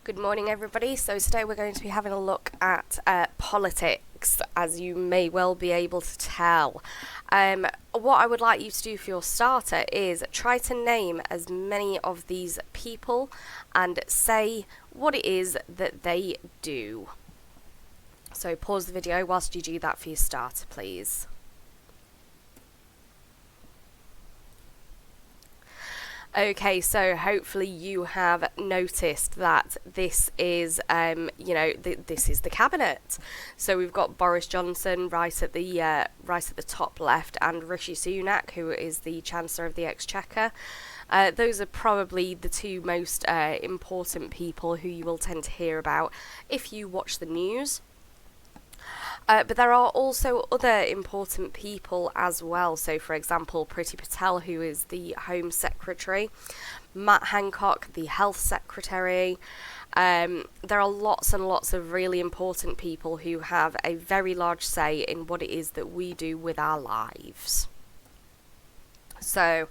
Good morning, everybody. So today we're going to be having a look at politics, as you may well be able to tell. What I would like you to do for your starter is try to name as many of these people and say what it is that they do. So pause the video whilst you do that for your starter, please. Okay, so hopefully you have noticed that this is, this is the cabinet. So we've got Boris Johnson right at the top left, and Rishi Sunak, who is the Chancellor of the Exchequer. Those are probably the two most important people who you will tend to hear about if you watch the news. But there are also other important people as well. So, for example, Priti Patel, who is the Home Secretary, Matt Hancock, the Health Secretary. There are lots and lots of really important people who have a very large say in what it is that we do with our lives. So,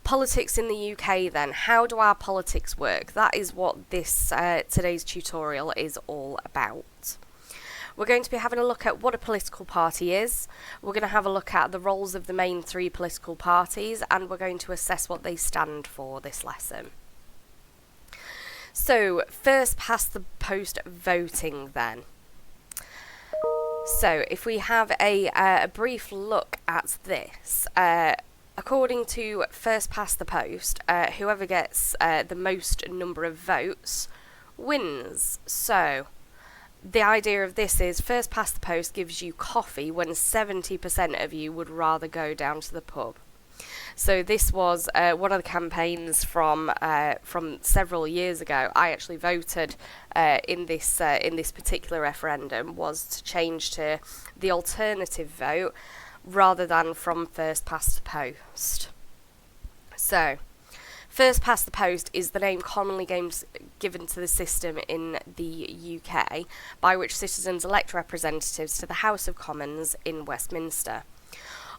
politics in the UK then. How do our politics work? That is what this today's tutorial is all about. We're going to be having a look at what a political party is. We're going to have a look at the roles of the main three political parties, and we're going to assess what they stand for this lesson. So, first past the post voting then. So, if we have a brief look at this, according to first past the post, whoever gets the most number of votes wins. So, the idea of this is first past the post gives you coffee when 70% of you would rather go down to the pub. So this was one of the campaigns from several years ago. I actually voted in this particular referendum, was to change to the alternative vote rather than from first past the post. So, first past the post is the name commonly given to the system in the UK, by which citizens elect representatives to the House of Commons in Westminster.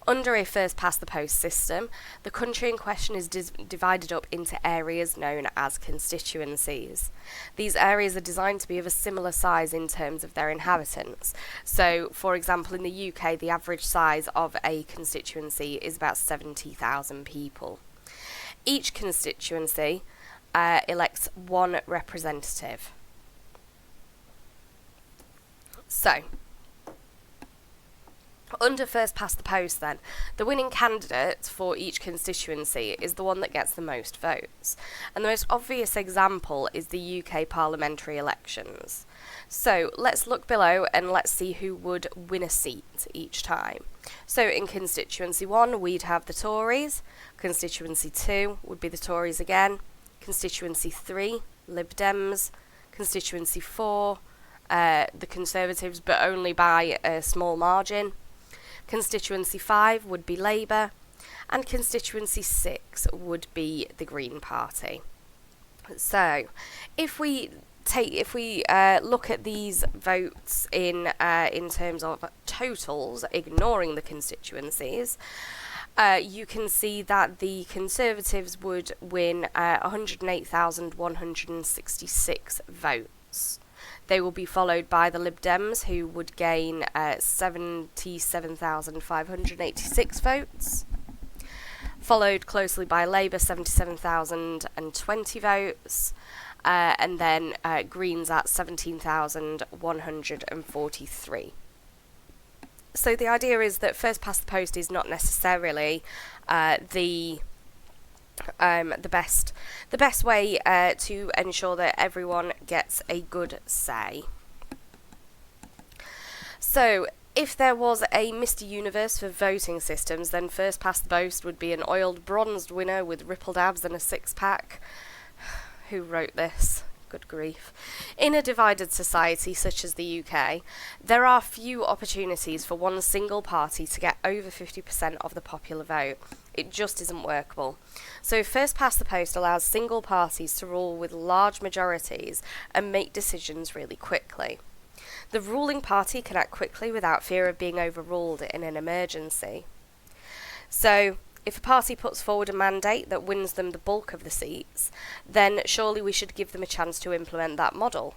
Under a first past the post system, the country in question is divided up into areas known as constituencies. These areas are designed to be of a similar size in terms of their inhabitants. So, for example, in the UK, the average size of a constituency is about 70,000 people. Each constituency elects one representative. So, under first past the post then, the winning candidate for each constituency is the one that gets the most votes. And the most obvious example is the UK parliamentary elections. So, let's look below and let's see who would win a seat each time. So, in constituency 1, we'd have the Tories. Constituency 2 would be the Tories again. Constituency 3, Lib Dems. Constituency 4, the Conservatives, but only by a small margin. Constituency 5 would be Labour, and Constituency 6 would be the Green Party. So, if we look at these votes in terms of totals, ignoring the constituencies, you can see that the Conservatives would win 108,166 votes. They will be followed by the Lib Dems, who would gain 77,586 votes, followed closely by Labour, 77,020 votes, and then Greens at 17,143. So the idea is that first past the post is not necessarily the best way to ensure that everyone gets a good say. So, if there was a Mr. Universe for voting systems, then first past the post would be an oiled bronzed winner with rippled abs and a six-pack. Who wrote this? Good grief. In a divided society such as the UK, there are few opportunities for one single party to get over 50% of the popular vote. It just isn't workable. So first past the post allows single parties to rule with large majorities and make decisions really quickly. The ruling party can act quickly without fear of being overruled in an emergency. So If a party puts forward a mandate that wins them the bulk of the seats, then surely we should give them a chance to implement that model.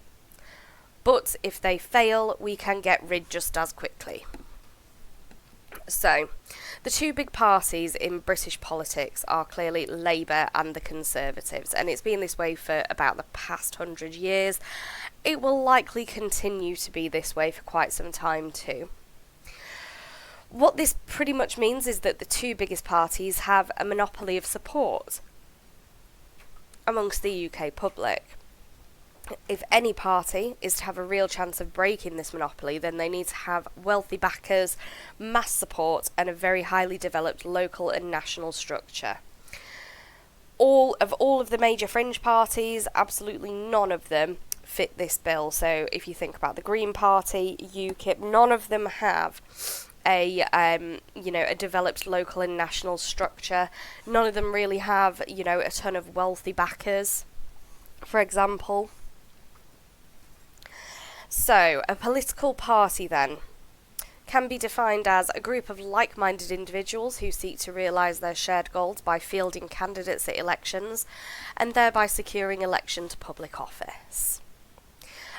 But if they fail, we can get rid just as quickly. So, the two big parties in British politics are clearly Labour and the Conservatives, and it's been this way for about the past 100 years. It will likely continue to be this way for quite some time too. What this pretty much means is that the two biggest parties have a monopoly of support amongst the UK public. If any party is to have a real chance of breaking this monopoly, then they need to have wealthy backers, mass support, and a very highly developed local and national structure. All of the major fringe parties, absolutely none of them fit this bill. So if you think about the Green Party, UKIP, none of them have a developed local and national structure. None of them really have, a ton of wealthy backers, for example. So, a political party, then, can be defined as a group of like-minded individuals who seek to realise their shared goals by fielding candidates at elections, and thereby securing election to public office.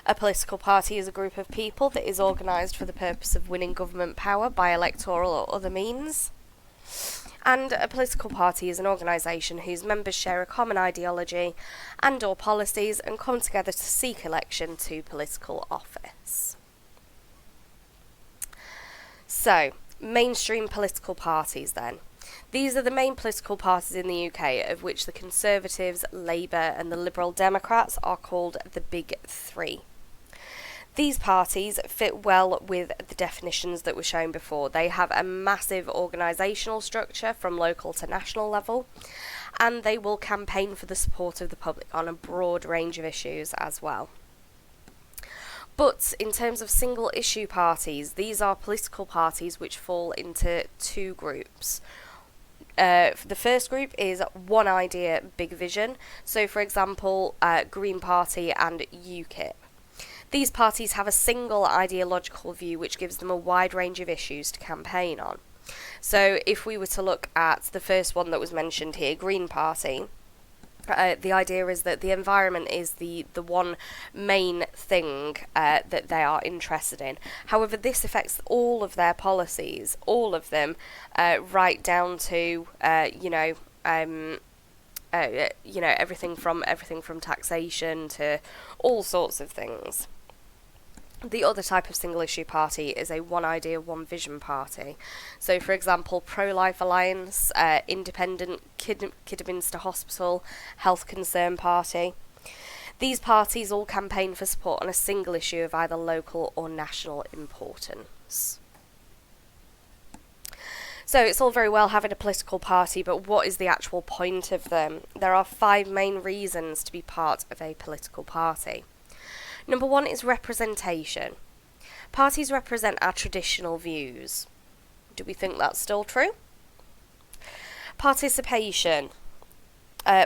A political party is a group of people that is organised for the purpose of winning government power by electoral or other means. And a political party is an organisation whose members share a common ideology and or policies and come together to seek election to political office. So, mainstream political parties then. These are the main political parties in the UK, of which the Conservatives, Labour and the Liberal Democrats are called the Big Three. These parties fit well with the definitions that were shown before. They have a massive organisational structure from local to national level, and they will campaign for the support of the public on a broad range of issues as well. But in terms of single issue parties, these are political parties which fall into two groups. The first group is one idea, big vision. So, for example, Green Party and UKIP. These parties have a single ideological view which gives them a wide range of issues to campaign on. So if we were to look at the first one that was mentioned here, Green Party, the idea is that the environment is the one main thing that they are interested in. However, this affects all of their policies, all of them, right down to everything from taxation to all sorts of things. The other type of single issue party is a one idea, one vision party. So, for example, Pro-Life Alliance, Independent, Kidderminster Hospital, Health Concern Party. These parties all campaign for support on a single issue of either local or national importance. So it's all very well having a political party, but what is the actual point of them? There are 5 main reasons to be part of a political party. Number 1 is representation. Parties represent our traditional views. Do we think that's still true? Participation.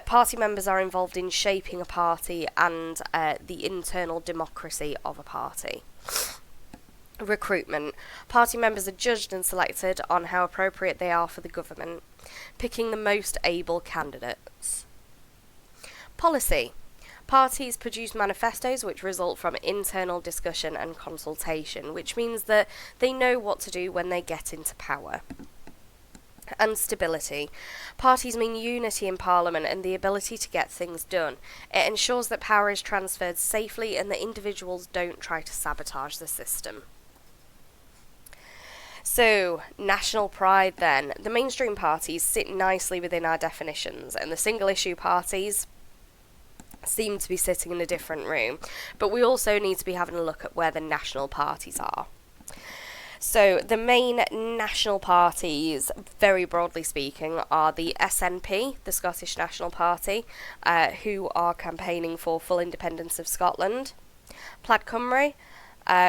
Party members are involved in shaping a party and the internal democracy of a party. Recruitment. Party members are judged and selected on how appropriate they are for the government, picking the most able candidates. Policy. Parties produce manifestos which result from internal discussion and consultation, which means that they know what to do when they get into power. And stability. Parties mean unity in Parliament and the ability to get things done. It ensures that power is transferred safely and that individuals don't try to sabotage the system. So, national pride then. The mainstream parties sit nicely within our definitions, and the single issue parties seem to be sitting in a different room. But we also need to be having a look at where the national parties are. So the main national parties, very broadly speaking, are the SNP, the Scottish National Party, who are campaigning for full independence of Scotland. Plaid Cymru,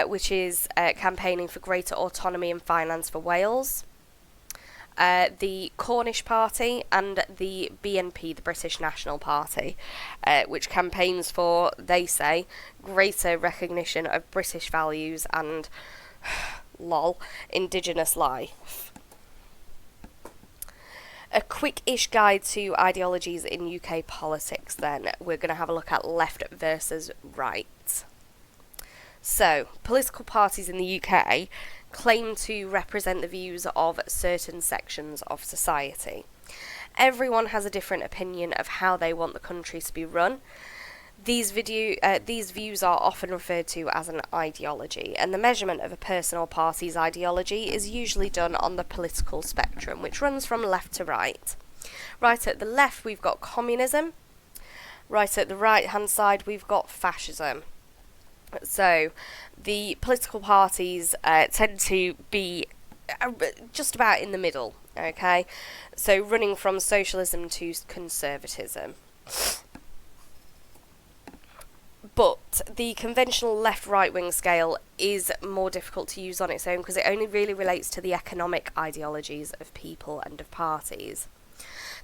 which is campaigning for greater autonomy and finance for Wales. The Cornish Party and the BNP, the British National Party, which campaigns for, they say, greater recognition of British values and, Indigenous life. A quick-ish guide to ideologies in UK politics then. We're going to have a look at left versus right. So, political parties in the UK claim to represent the views of certain sections of society. Everyone has a different opinion of how they want the country to be run. These views are often referred to as an ideology, and the measurement of a person or party's ideology is usually done on the political spectrum, which runs from left to right. Right at the left, we've got communism. Right at the right-hand side, we've got fascism. So, the political parties tend to be just about in the middle, okay? So, running from socialism to conservatism. But the conventional left-right wing scale is more difficult to use on its own because it only really relates to the economic ideologies of people and of parties.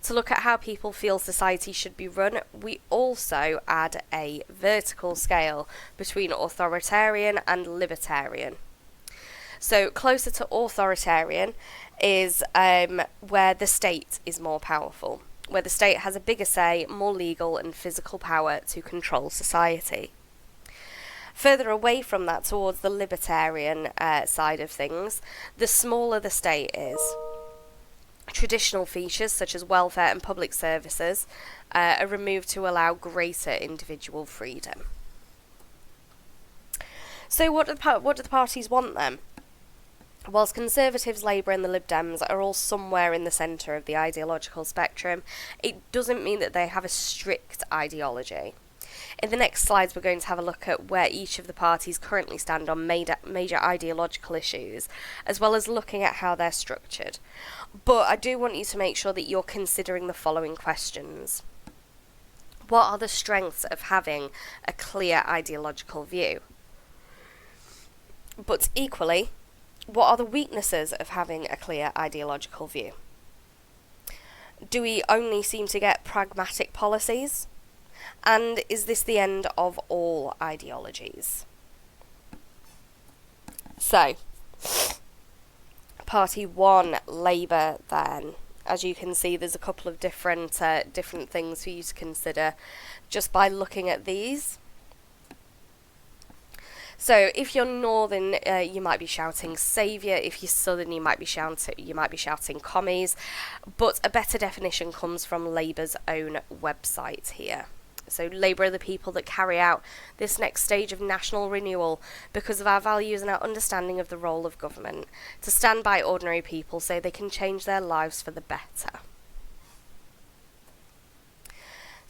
To look at how people feel society should be run, we also add a vertical scale between authoritarian and libertarian. So closer to authoritarian is where the state is more powerful, where the state has a bigger say, more legal and physical power to control society. Further away from that, towards the libertarian side of things, the smaller the state is. Traditional features such as welfare and public services are removed to allow greater individual freedom. So what do the parties want then? Whilst Conservatives, Labour and the Lib Dems are all somewhere in the centre of the ideological spectrum, it doesn't mean that they have a strict ideology. In the next slides we're going to have a look at where each of the parties currently stand on major ideological issues, as well as looking at how they're structured. But I do want you to make sure that you're considering the following questions. What are the strengths of having a clear ideological view? But equally, what are the weaknesses of having a clear ideological view? Do we only seem to get pragmatic policies? And is this the end of all ideologies? So, Party 1, Labour then. As you can see, there's a couple of different things for you to consider just by looking at these. So, if you're northern, you might be shouting saviour. If you're southern, you might be shouting commies. But a better definition comes from Labour's own website here. So, Labour are the people that carry out this next stage of national renewal because of our values and our understanding of the role of government, to stand by ordinary people so they can change their lives for the better.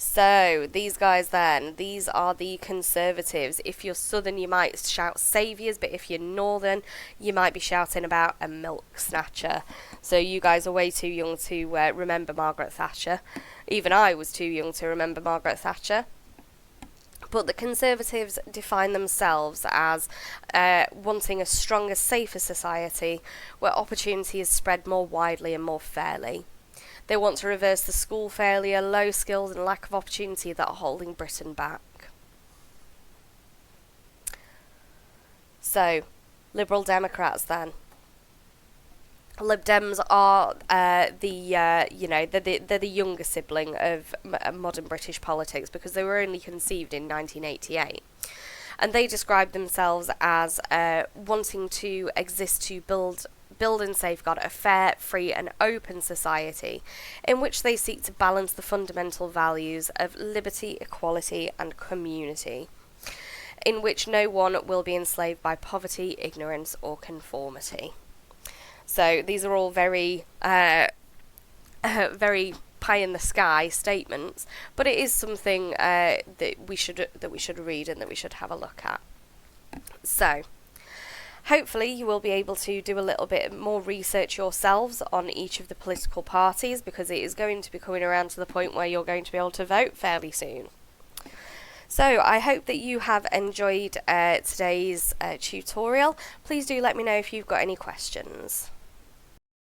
So, these guys then, these are the Conservatives. If you're southern, you might shout saviours, but if you're northern, you might be shouting about a milk snatcher. So you guys are way too young to remember Margaret Thatcher. Even I was too young to remember Margaret Thatcher. But the Conservatives define themselves as wanting a stronger, safer society where opportunity is spread more widely and more fairly. They want to reverse the school failure, low skills and lack of opportunity that are holding Britain back. So, Liberal Democrats then. Lib Dems are they're the younger sibling of modern British politics because they were only conceived in 1988. And they describe themselves as wanting to exist to build and safeguard a fair, free and open society in which they seek to balance the fundamental values of liberty, equality and community, in which no one will be enslaved by poverty, ignorance or conformity. So these are all very very pie in the sky statements, but it is something that we should read and that we should have a look at. So, hopefully you will be able to do a little bit more research yourselves on each of the political parties, because it is going to be coming around to the point where you're going to be able to vote fairly soon. So I hope that you have enjoyed today's tutorial. Please do let me know if you've got any questions.